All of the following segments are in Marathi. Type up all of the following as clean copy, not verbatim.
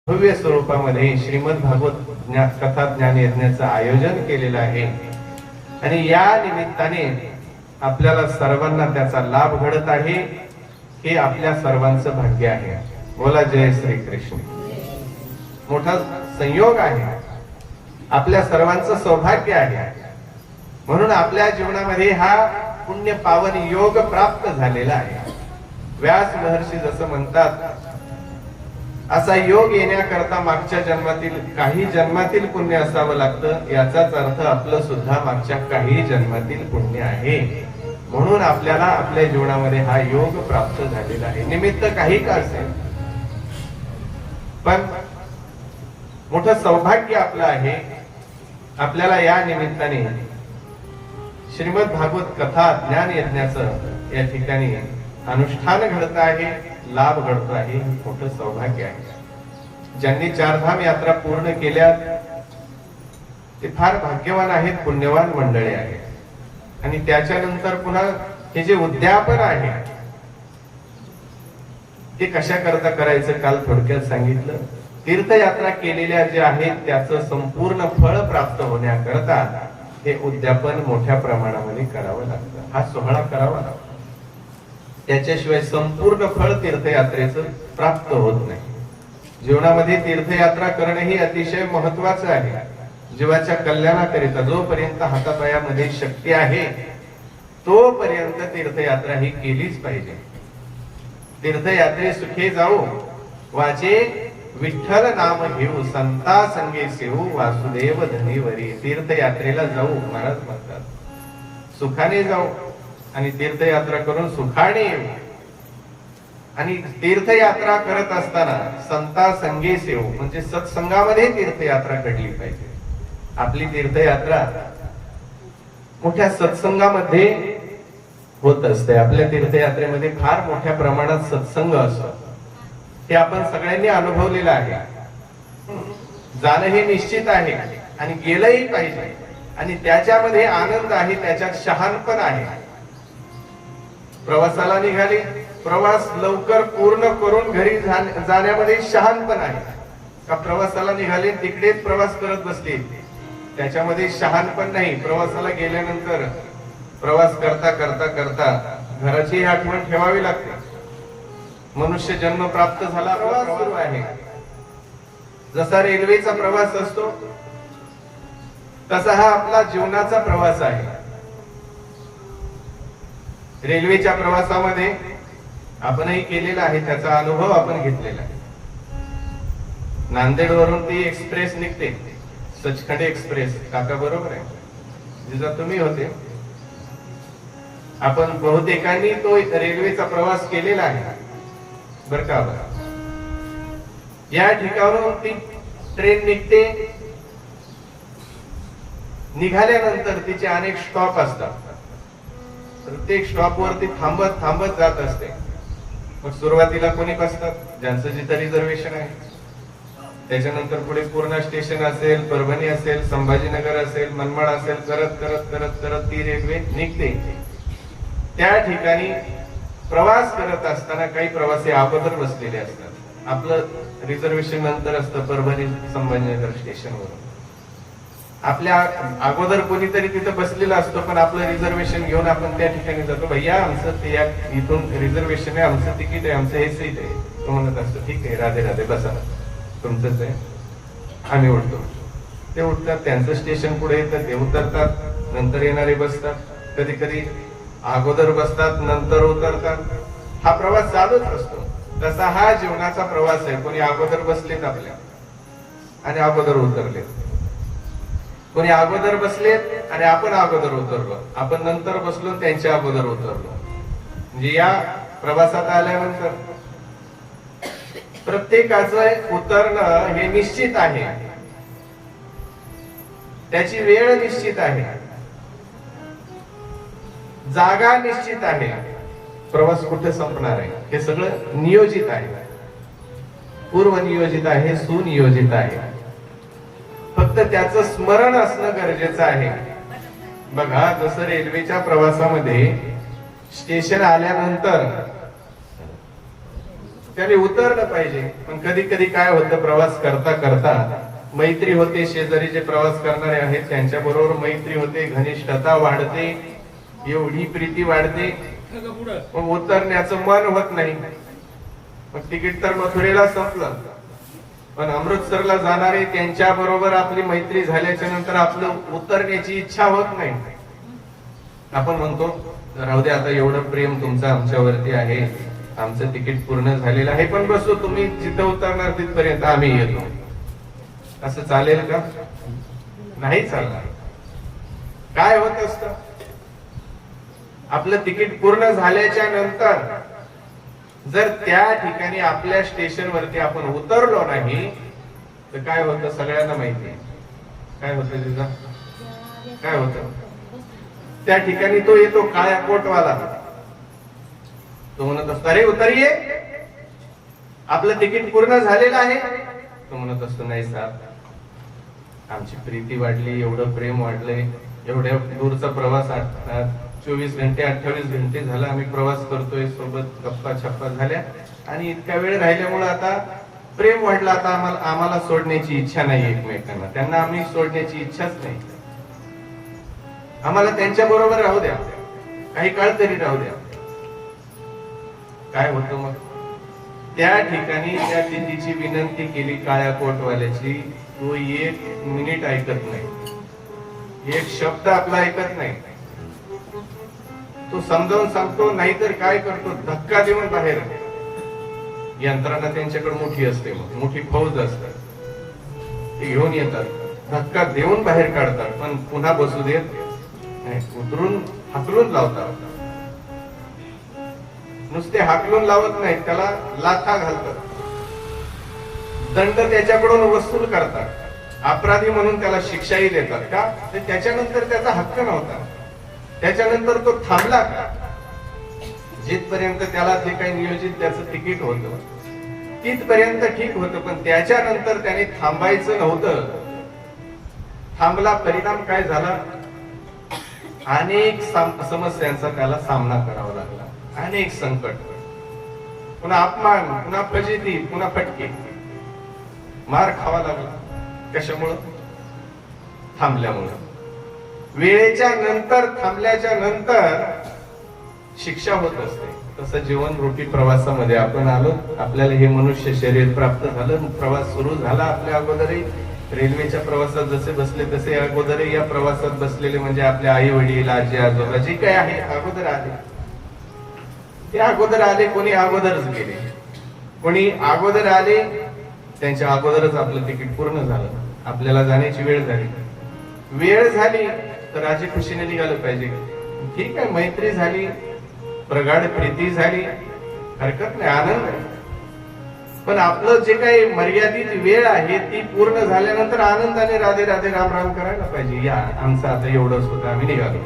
भव्य स्वरूपामध्ये श्रीमद भागवत कथा ज्ञान यज्ञाचं आयोजन केलेलं आहे आणि या निमित्ताने आपल्याला सर्वांना त्याचा लाभ घडत आहे. हे आपल्या सर्वांचं भाग्य आहे. बोला जय श्री कृष्ण. मोठा संयोग आहे, आपल्या सर्वांचं सौभाग्य आहे. म्हणून आपल्या जीवनामध्ये हा पुण्य पावन योग प्राप्त झालेला आहे. व्यास महर्षी जसं म्हणतात, असा योग येण्याकरता मागच्या जन्मातील काही जन्मातील पुण्य असावं लागतं. याचाच अर्थ आपलं सुद्धा मागच्या काही जन्मातील पुण्य आहे. म्हणून आपल्याला आपल्या जीवनामध्ये हा योग प्राप्त झालेला आहे. निमित्त काही का असेल, पण मोठं सौभाग्य आपलं आहे. आपल्याला या निमित्ताने श्रीमद भागवत कथा ज्ञान यज्ञाचं या ठिकाणी अनुष्ठान घडत आहे, लाभ घडतो आहे. मोठं सौभाग्य आहे. ज्यांनी चारधाम यात्रा पूर्ण केल्या ते फार भाग्यवान आहेत, पुण्यवान मंडळी आहेत. आणि त्याच्यानंतर पुन्हा हे जे उद्यापन आहे ते कशा करता करायचं काल थोडक्यात सांगितलं. तीर्थयात्रा केलेल्या जे आहेत त्याचं संपूर्ण फळ प्राप्त होण्याकरता हे उद्यापन मोठ्या प्रमाणामध्ये करावं लागतं. हा सोहळा करावा लागतो. त्याच्याशिवाय संपूर्ण फळ तीर्थयात्रेचं प्राप्त होत नाही. जीवनामध्ये तीर्थयात्रा करणे हे अतिशय महत्वाचं आहे. जीवाच्या कल्याणाकरिता जोपर्यंत हातापायामध्ये शक्ती आहे तोपर्यंत तीर्थयात्रा ही केलीच पाहिजे. तीर्थयात्रे सुखे जाऊ वाचे विठ्ठल नाम घेऊ, संता संगे सेवू वासुदेव धनीवरी. तीर्थयात्रेला जाऊ महाराज म्हणतात, सुखाने जाऊ आणि तीर्थयात्रा करून सुखाने येऊ. आणि तीर्थयात्रा करत असताना संता संगे सेवू म्हणजे सत्संगामध्ये तीर्थयात्रा घडली पाहिजे. आपली तीर्थयात्रा मोठ्या सत्संगामध्ये होत असते. आपल्या तीर्थयात्रेमध्ये फार मोठ्या प्रमाणात सत्संग असतो. हे आपण सगळ्यांनी अनुभवलेलं आहे. जाणं हे निश्चित आहे आणि गेलंही पाहिजे. आणि त्याच्यामध्ये आनंद आहे, त्याच्यात शहाणपण आहे. प्रवासाला निघाले, प्रवास लवकर पूर्ण करून घरी जाण्यामध्ये शहाणपण आहे का? प्रवासाला निघाले तिकडेच प्रवास करत बसले, त्याच्यामध्ये शहाणपण नाही. प्रवासाला गेल्यानंतर प्रवास करता करता करता घराची आठवण ठेवावी लागते. मनुष्य जन्म प्राप्त झाला, प्रवास सुरू आहे. जसा रेल्वेचा प्रवास असतो तसा हा आपला जीवनाचा प्रवास आहे. रेल्वेच्या प्रवासामध्ये आपणही केलेला आहे, त्याचा अनुभव आपण घेतलेला आहे. नांदेड वरून ती एक्सप्रेस निघते, सचखंड एक्सप्रेस. काका बरोबर आहे, जिथं तुम्ही होते. आपण बहुतेकांनी तो रेल्वेचा प्रवास केलेला आहे बर का. या ठिकाणावरून ती ट्रेन निघते. निघाल्यानंतर तिचे अनेक स्टॉप असतात. प्रत्येक स्टॉप वरती थांबत थांबत जात असते. मग सुरुवातीला कोणी बसतात, ज्यांचं जिथं रिझर्वेशन आहे. त्याच्यानंतर पुढे पूर्णा स्टेशन असेल, परभणी असेल, संभाजीनगर असेल, मनमाड असेल, करत करत करत करत ती रेल्वे निघते. त्या ठिकाणी प्रवास करत असताना काही प्रवासी अगोदर बसलेले असतात. आपलं रिझर्वेशन नंतर असतं परभणी संभाजीनगर स्टेशनवरून. आपल्या अगोदर कोणीतरी तिथं बसलेला असतो, पण आपलं रिझर्वेशन घेऊन आपण त्या ठिकाणी जातो. भैया आमचं ते इथून रिझर्वेशन आहे, आमचं तिकीट आहे, आमचं हे सीट आहे. तो म्हणत असतो ठीक आहे, राधे राधे बसा, तुमचंच आहे. आम्ही उठतो. ते उठतात, त्यांचं स्टेशन पुढे येतं, ते उतरतात, नंतर येणारे बसतात. कधी कधी अगोदर बसतात, नंतर उतरतात. हा प्रवास चालूच असतो. तसा हा जीवनाचा प्रवास आहे. कोणी अगोदर बसलेत आपल्या आणि अगोदर उतरलेत, कोणी अगोदर बसलेत आणि आपण अगोदर उतरलो, आपण नंतर बसलो त्यांच्या अगोदर उतरलो. म्हणजे या प्रवासात आल्यानंतर प्रत्येकाचं उतरणं हे निश्चित आहे, त्याची वेळ निश्चित आहे, जागा निश्चित आहे, प्रवास कुठे संपणार आहे हे सगळं नियोजित आहे, पूर्व नियोजित आहे, सुनियोजित आहे. फक्त त्याचं स्मरण असणं गरजेचं आहे. बघा, जसं रेल्वेच्या प्रवासामध्ये स्टेशन आल्यानंतर त्याने उतरलं पाहिजे. पण कधी कधी काय होतं, प्रवास करता करता मैत्री होते, शेजारी जे प्रवास करणारे आहेत त्यांच्या बरोबर मैत्री होते, घनिष्ठता वाढते, एवढी प्रीती वाढते, मग उतरण्याचं मन होत नाही. मग तिकीट तर मथुरेला संपलं, पण अमृतसरला जाणारे त्यांच्या बरोबर आपली मैत्री झाल्याच्या नंतर आपलं उतरण्याची इच्छा होत नाही. आपण म्हणतो राहू दे, आता एवढं प्रेम तुमचं आमच्यावरती आहे, आमचं तिकीट पूर्ण झालेलं आहे, पण बसू, तुम्ही जिथं उतरणार तिथपर्यंत आम्ही येतो. असं चालेल का? नाही चालणार. काय होत असतं, आपलं तिकीट पूर्ण झाल्याच्या नंतर जर त्या ठिकाणी आपल्या स्टेशन वरती आपण उतरलो नाही तर काय होतं सगळ्यांना माहिती आहे. काय होतं तिथं, काय होतं, त्या ठिकाणी तो येतो काळ्या कोटवाला, तो म्हणत असतो अरे उतरिये, आपलं तिकीट पूर्ण झालेलं आहे. तो म्हणत असतो नाही साहेब, आमची प्रीती वाढली, एवढं प्रेम वाढलंय, एवढ्या दूरचा प्रवास 24 घंटे 28 घंटे झाला आम्ही प्रवास करतोय, सोबत गप्पा छप्पा झाल्या आणि इतका वेळ राहिल्यामुळे आता प्रेम वाढलं, आता आम्हाला सोडण्याची इच्छा नाही एकमेकांना, त्यांना आम्ही सोडण्याची इच्छाच नाही, आम्हाला त्यांच्या बरोबर राहू द्या, काही काळ तरी राहू द्या. काय होतं मग, त्या ठिकाणी त्या तिथीची विनंती केली काळ्या कोटवाल्याची, तो 1 मिनिट ऐकत नाही, एक शब्द आपला ऐकत नाही. तो समजावून सांगतो, नाहीतर काय करतो, धक्का देऊन बाहेर. यंत्रणा त्यांच्याकडे मोठी असते, मग मोठी फौज असते, ते घेऊन येतात, धक्का देऊन बाहेर काढतात, पण पुन्हा बसू देत नाही, उतरून हाकलून लावतात. नुसते हाकलून लावत नाही, त्याला लाथा घालतात, दंड त्याच्याकडून वसूल करतात, अपराधी म्हणून त्याला शिक्षाही देतात. का? त्याच्यानंतर त्याचा हक्क नव्हता, त्याच्यानंतर तो थांबला का, जिथपर्यंत त्याला जे काही नियोजित त्याचं तिकीट होतं तिथपर्यंत ठीक होतं, पण त्याच्यानंतर त्याने थांबायचं नव्हतं. थांबला, परिणाम काय झाला, अनेक समस्यांचा त्याला सामना करावा लागला, अनेक संकट, पुन्हा अपमान, पुन्हा फजिती, पुन्हा फटके, मार खावा लागला. कशामुळं? थांबल्यामुळं. वेळेच्या नंतर, थांबल्याच्या नंतर शिक्षा होत असते. तसं जीवनरूपी प्रवासामध्ये आपण आलो, आपल्याला हे मनुष्य शरीर प्राप्त झालं, प्रवास सुरू झाला. आपल्या अगोदरही रेल्वेच्या प्रवासात जसे बसले तसे अगोदरही या प्रवासात बसलेले म्हणजे आपले आई वडील, आजी आजोबा जे काही आहे अगोदर आले, ते अगोदर आले, कोणी अगोदरच गेले, कोणी अगोदर आले, त्यांच्या अगोदरच आपलं तिकीट पूर्ण झालं, आपल्याला जाण्याची वेळ झाली. वेळ झाली तर राजी खुशीने निघालं पाहिजे. ठीक आहे, मैत्री झाली, प्रगाढ प्रीती झाली, हरकत नाही, आनंद आहे, पण आपलं जे काही मर्यादित वेळ आहे ती पूर्ण झाल्यानंतर आनंदाने राधे राधे राम राम करायला पाहिजे. या आमचं आता एवढंच होतं, आम्ही निघालो.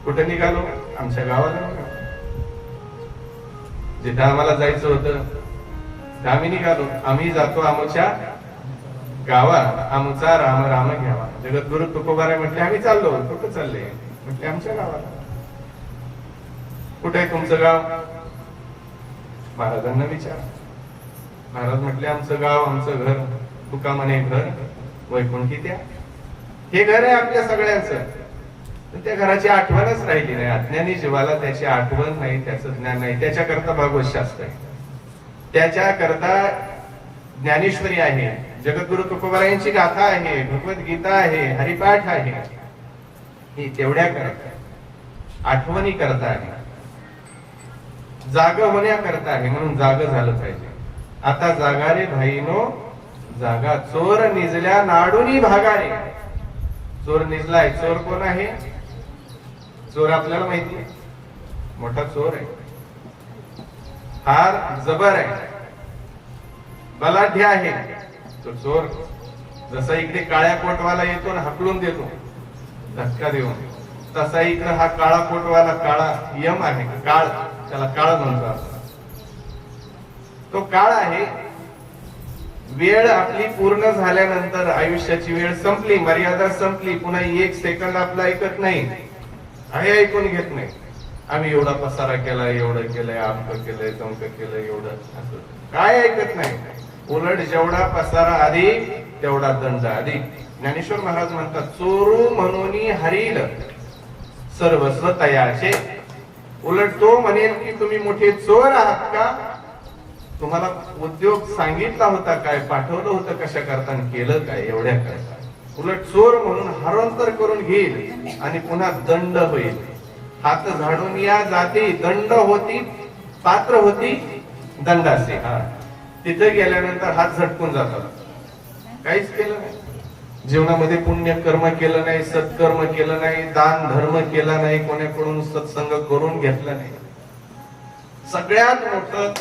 कुठं निघालो? आमच्या गावाला. जिथं आम्हाला जायचं होतं आम्ही निघालो. आम्ही जातो आमच्या गावात, आमचा राम राम घ्यावा. जगद्गुरु तुकोबाराय म्हटले आम्ही चाललो. कुठं चालले? म्हटले आमच्या गावाला. कुठे आहे तुमचं गाव? महाराजांना विचार. महाराज म्हटले आमचं गाव, आमचं घर. तुका म्हणे घर वैकुंठी त्या. हे घर आहे आपल्या सगळ्यांचं. त्या घराची आठवणच राहिली नाही. अज्ञानी जीवाला त्याची आठवण नाही, त्याचं ज्ञान नाही. त्याच्याकरता भागवत शास्त्र आहे, त्याच्याकरता ज्ञानेश्वरी आहे, जगद्गुरु तुकोबारायांची गाथा आहे, भगवद्गीता आहे, हरिपाठ आहे. ही तेवढ्या करता, आठवणी करता आहे, जाग होण्याकरता आहे. म्हणून जाग झालं पाहिजे. आता जागा रे भाईनो जागा. चोर निजल्या नाडूनी भागाने. चोर निजलाय. चोर कोण आहे? चोर आपल्याला माहिती आहे, मोठा चोर आहे, फार जबर आहे, बलाढ्य आहे तो चोर. जसा इकडे काळ्या कोटवाला येतो आणि हकलून देतो धक्का देऊन, तसा इकडे हा काळा कोटवाला, काळा यम आहे, काळ, त्याला काळ म्हणतो आपण. तो काळ आहे. वेळ आपली पूर्ण झाल्यानंतर, आयुष्याची वेळ संपली, मर्यादा संपली, पुन्हा 1 सेकंद आपला ऐकत नाही, आहे ऐकून घेत नाही. आम्ही एवढा पसारा केलाय, एवढं केलंय, आमकं केलंय, तमकं केलंय, एवढं असं काय ऐकत नाही. उलट जेवढा पसारा अधिक तेवढा दंड अधिक. ज्ञानेश्वर महाराज म्हणतात, चोरू म्हणून हरील सर्वस्व तयाचे. उलट तो म्हणेल की तुम्ही मोठे चोर आहात का, तुम्हाला उद्योग सांगितला होता काय, पाठवलं होतं कशा करता, केलं काय एवढ्या करता. उलट चोर म्हणून हरंतर करून घेईल आणि पुन्हा दंड होईल. हात झाडून या जाती दंड होती, पात्र होती दंडाचे. हा, तिथे गेल्यानंतर हात झटकून जातात. काहीच केलं नाही जीवनामध्ये, पुण्य कर्म केलं नाही, सत्कर्म केलं नाही, दान धर्म केला नाही, कोणाकडून सत्संग करून घेतला नाही. सगळ्यात मोठं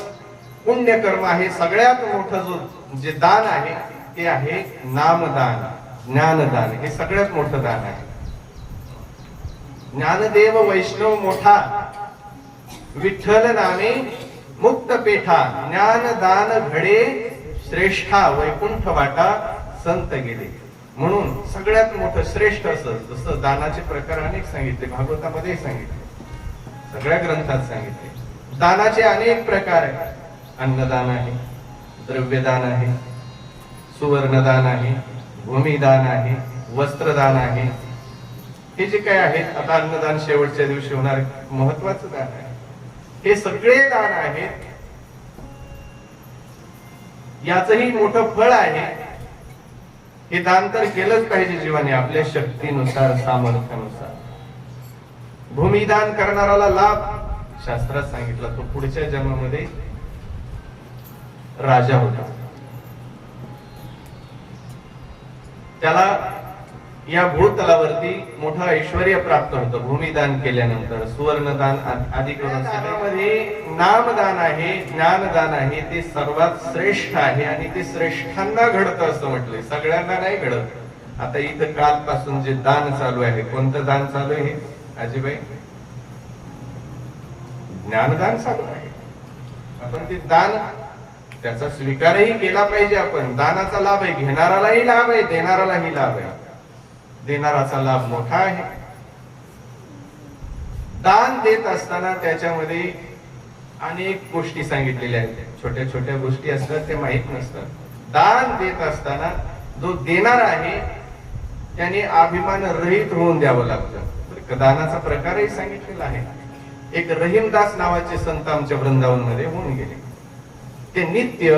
पुण्य कर्म आहे, सगळ्यात मोठं जो जे दान आहे ते आहे नामदान, ज्ञानदान. हे सगळ्यात मोठं दान आहे. ज्ञानदेव वैष्णव मोठा, विठ्ठल नामे मुक्त पेठा, ज्ञानदान घडे श्रेष्ठा, वैकुंठ वाटा संत गेले. म्हणून सगळ्यात मोठं श्रेष्ठ असं, जसं दानाचे प्रकार अनेक सांगितले, भागवतामध्ये सांगितले, सगळ्या ग्रंथात सांगितले. दानाचे अनेक प्रकार आहेत. अन्नदान आहे, द्रव्यदान आहे, सुवर्णदान आहे, भूमिदान आहे, वस्त्रदान आहे. हे जे काय आहेत, आता अन्नदान शेवटच्या दिवशी होणार महत्वाचं दान आहे. हे सगळे दान आहेत. याचंही मोठं फळ आहे. हे दान तर केलंच पाहिजे जीवाने, आपल्या शक्तीनुसार, सामर्थ्यानुसार. भूमिदान करणाऱ्याला लाभ शास्त्रात सांगितला, तो पुढच्या जन्मामध्ये राजा होता. त्याला या भूतलावरती मोठं ऐश्वर्य प्राप्त होतं भूमिदान केल्यानंतर. सुवर्णदान आदी करून त्यामध्ये नामदान आहे, ज्ञानदान आहे, ते सर्वात श्रेष्ठ आहे आणि ते श्रेष्ठांना घडतं असं म्हटलंय, सगळ्यांना नाही घडत. आता इथं कालपासून जे दान चालू आहे, कोणतं दान चालू आहे आजीबाई? ज्ञानदान चालू आहे. आपण ते दान त्याचा स्वीकारही केला पाहिजे. आपण दानाचा लाभ आहे, घेणारालाही लाभ आहे, देणारालाही लाभ आहे. देणाराचा लाभ मोठा आहे. दान देत असताना त्याच्यामध्ये अनेक गोष्टी सांगितलेल्या आहेत. छोट्या छोट्या गोष्टी असतात, ते माहित नसतात. दान देत असताना जो देणार आहे त्याने अभिमान रहित होऊन द्यावं लागतं. दानाचा प्रकारही सांगितलेला आहे. एक रहीमदास नावाचे संत आमच्या वृंदावन मध्ये होऊन गेले. ते नित्य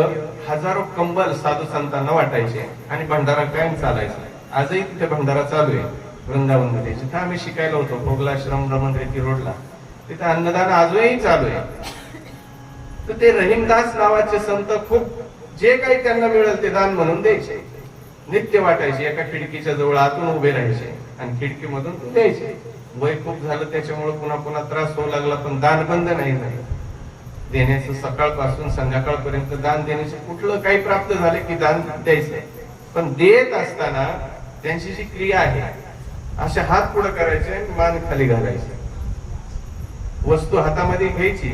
हजारो कंबल साधू संतांना वाटायचे आणि भंडारा कायम चालायचा. आजही तिथे भंडारा चालू आहे वृंदावन मध्ये, जिथे आम्ही शिकायला होतो, भोगलाश्रम रमण रेती रोडला. तिथे अन्नदान आजही चालू आहे. तर ते रहीमदास नावाचे संत खूप जे काही त्यांना मिळेल ते दान म्हणून द्यायचे, नित्य वाटायचे. एका खिडकीच्या जवळ आतून उभे राहायचे आणि खिडकीमधून द्यायचे. वय खूप झालं त्याच्यामुळे पुन्हा पुन्हा त्रास होऊ लागला, पण दान बंद नाही झालं. देण्याचं सकाळपासून संध्याकाळपर्यंत दान देण्याचे कुठलं काही प्राप्त झाले की दान द्यायचं. पण देत असताना त्यांची जी क्रिया आहे, असे हात पुढे करायचे, मान खाली घालायचे, वस्तू हातामध्ये घ्यायची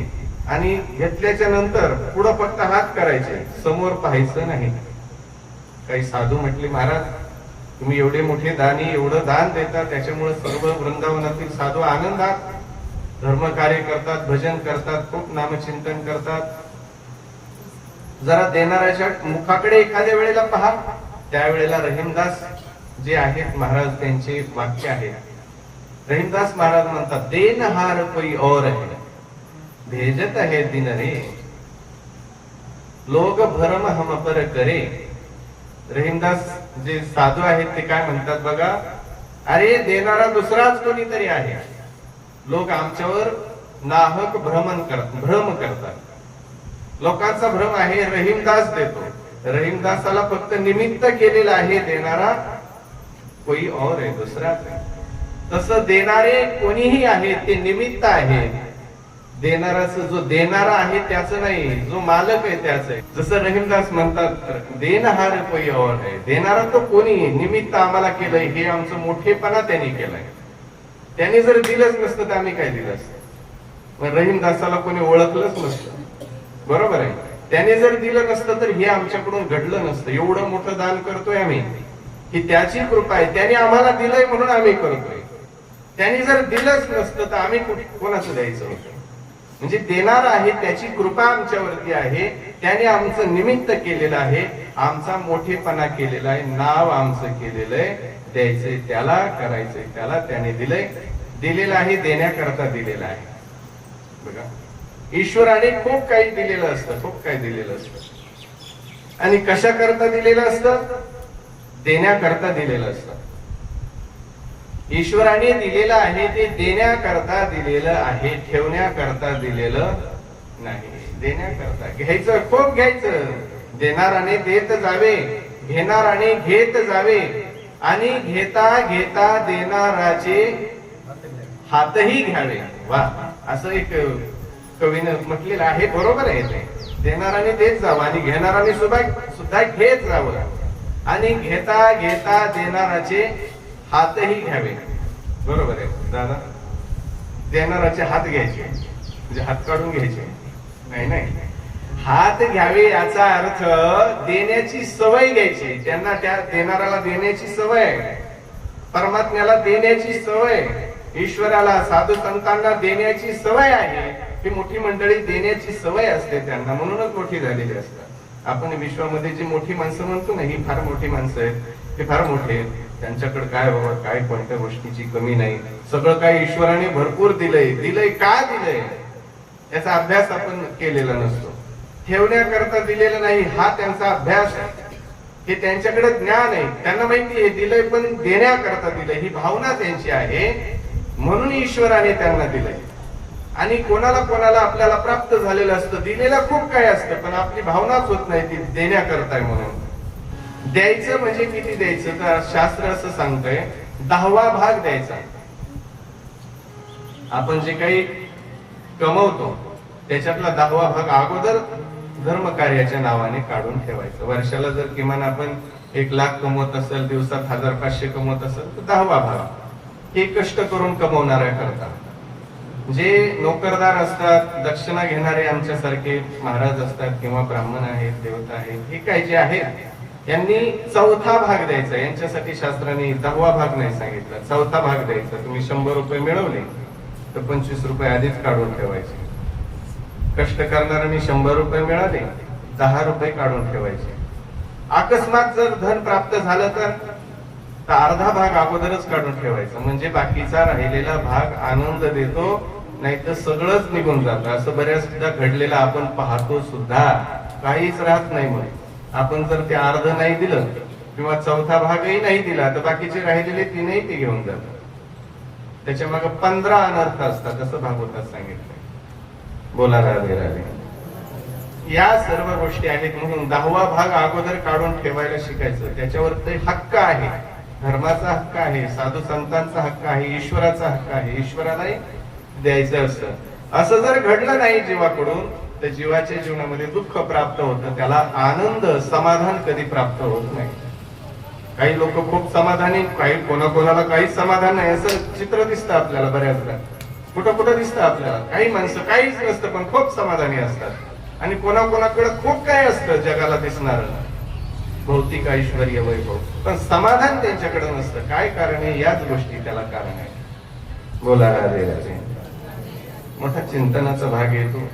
आणि घेतल्याच्या नंतर पुढे फक्त हात करायचे, समोर पाहायचं नाही. काही साधू म्हटले, महाराज तुम्ही एवढे मोठे दानी, एवढं दान देता, त्याच्यामुळे सर्व वृंदावनातील साधू आनंदात धर्म कार्य करतात, भजन करतात, खूप नामचिंतन करतात. जरा देणाऱ्याच्या मुखाकडे एखाद्या वेळेला पहा. त्यावेळेला रहीमदास जे आहेत महाराज, त्यांचे वाक्य आहे. रहीमदास महाराज म्हणतात, देनहार कोई और है, भेजत है दिन रे, लोग भरम हम पर करे. रहीमदास जे साधू आहेत ते काय म्हणतात बघा, अरे देणारा दुसराच कोणीतरी आहे, लोक आमच्यावर नाहक भ्रम करतात. लोकांचा भ्रम आहे, रहीमदास देतो. रहीमदासाला फक्त निमित्त केलेला आहे, देणारा कोई और आहे, दुसराच आहे. तसं देणारे कोणीही आहे ते निमित्त आहे. देणाराचं जो देणारा आहे त्याचं नाही, जो मालक आहे त्याच आहे. जसं रहीमदास म्हणतात, देनहार कोई और आहे, देणारा तो कोणी, निमित्त आम्हाला केलंय, हे आमचं मोठेपणा त्यांनी केलंय. त्यांनी जर दिलंच नसतं तर आम्ही काय दिलं असतं? रहीमदासाला कोणी ओळखलंच नसतं, बरोबर आहे. त्याने जर दिलं नसतं तर हे आमच्याकडून घडलं नसतं. एवढं मोठं दान करतोय आम्ही, ही त्याची कृपा आहे. त्याने आम्हाला दिलंय म्हणून आम्ही करतोय. त्यांनी जर दिलंच नसतं तर आम्ही कोणाचं द्यायचं होतं? म्हणजे देणार आहे त्याची कृपा आमच्यावरती आहे, त्याने आमचं निमित्त केलेलं आहे, आमचा मोठेपणा केलेला आहे, नाव आमचं केलेलं आहे. द्यायचंय त्याला, करायचंय त्याला, त्याने दिलंय, दिलेलं आहे, देण्याकरता दिलेलं आहे. बघा, ईश्वराने खूप काही दिलेलं असतं, खूप काही दिलेलं असतं. आणि कशा करता दिलेलं असतं? देण्याकरता दिलेलं असतं. ईश्वराने दिलेलं आहे ते देण्याकरता दिलेलं आहे, ठेवण्याकरता दिलेलं नाही. देण्याकरता घ्यायचं, खूप घ्यायचं. देणाराने देत जावे, घेणाराने घेत जावे, आणि घेता घेता देणाराचे हातही घ्यावे. वा, असं एक कवीनं म्हटलेलं आहे. बरोबर आहे ते. देणाराने देत जावं आणि घेणाराने सुद्धा घेत जावं, आणि घेता घेता देणाराचे हातही घ्यावे. बरोबर आहे दादा. देणाराचे हात घ्यायचे म्हणजे हात काढून घ्यायचे नाही, हात घ्यावे याचा अर्थ देण्याची सवय घ्यायची. त्यांना त्या देणाऱ्याला देण्याची सवय, परमात्म्याला देण्याची सवय, ईश्वराला, साधू संतांना देण्याची सवय आहे. ही मोठी मंडळी देण्याची सवय असते त्यांना, म्हणूनच मोठी झालेली असतात. आपण विश्वामध्ये जी मोठी माणसं म्हणतो ना, ही फार मोठी माणसं आहेत, ते फार मोठे आहेत. त्यांच्याकडे काय बाबा, काय कोणत्या गोष्टीची कमी नाही, सगळं काय ईश्वराने भरपूर दिलंय. का दिलंय याचा अभ्यास आपण केलेला नसतो. ठेवण्याकरता दिलेलं नाही, हा त्यांचा अभ्यास आहे. हे त्यांच्याकडे ज्ञान आहे, त्यांना माहिती आहे दिलंय, पण देण्याकरता दिलंय ही भावना त्यांची आहे, म्हणून ईश्वराने त्यांना दिलंय. आणि कोणाला कोणाला आपल्याला प्राप्त झालेलं असतं, दिलेलं खूप काय असतं, पण आपली भावनाच होत नाही ती देण्याकरता. म्हणून द्यायचं म्हणजे किती द्यायचं, तर शास्त्र असं सांगतंय 10वा भाग द्यायचा. आपण जे काही कमवतो त्याच्यातला 10वा भाग अगोदर धर्म कार्याच्या नावाने काढून ठेवायचं. वर्षाला जर किमान आपण 1 लाख कमवत असेल, दिवसात 1500 कमवत असेल, तर 10वा भाग हे कष्ट करून कमवणाऱ्या करता. जे नोकरदार असतात, दक्षिणा घेणारे आमच्यासारखे महाराज असतात किंवा ब्राह्मण आहेत, देवता आहेत, हे काय जे आहेत, यांनी 4था भाग द्यायचा. यांच्यासाठी शास्त्राने 10वा भाग नाही सांगितला, 4था भाग द्यायचा. तुम्ही 100 रुपये मिळवले तर 25 रुपये आधीच काढून ठेवायचे. कष्ट करणाऱ्यांनी 100 रुपये मिळाले, 10 रुपये काढून ठेवायचे. अकस्मात जर धन प्राप्त झालं तर अर्धा भाग अगोदरच काढून ठेवायचा, म्हणजे बाकीचा राहिलेला भाग आनंद देतो, नाही तर सगळंच निघून जातं. असं बऱ्याचदा घडलेलं आपण पाहतो सुद्धा. काहीच राहत नाही. मग आपण जर ते अर्ध नाही दिलं किंवा 4था भागही नाही दिला तर बाकीचे राहिलेले 3ही ते घेऊन जातात. त्याच्या मागे 15 अनर्थ असतात, असं भागवतात सांगितलं. बोला राधे राधे. या सर्व गोष्टी आहेत, म्हणून 10वा भाग अगोदर काढून ठेवायला शिकायचं. त्याच्यावर ते हक्क आहे, धर्माचा हक्क आहे, साधू संतांचा हक्क आहे, ईश्वराचा हक्क आहे. ईश्वरालाही द्यायचं असतं. असं जर घडलं नाही जीवाकडून तर जीवाच्या जीवनामध्ये दुःख प्राप्त होतं, त्याला आनंद, समाधान कधी प्राप्त होत नाही. काही लोक खूप समाधानी, काही कोणाकोणाला काहीच समाधान नाही, असं चित्र दिसतं आपल्याला बऱ्याचदा. कुठं दिसतं आपल्याला. काही माणसं काहीच नसतं पण खूप समाधानी असतात, आणि कोणाकोणाकडे खूप काय असतं जगाला दिसणार, भौतिक ऐश्वर्य, वैभव, पण समाधान त्यांच्याकडे नसतं. काय कारण आहे? याच गोष्टी त्याला कारण आहे. बोला राधे राधे. मोठा चिंतनाचा भाग येतो.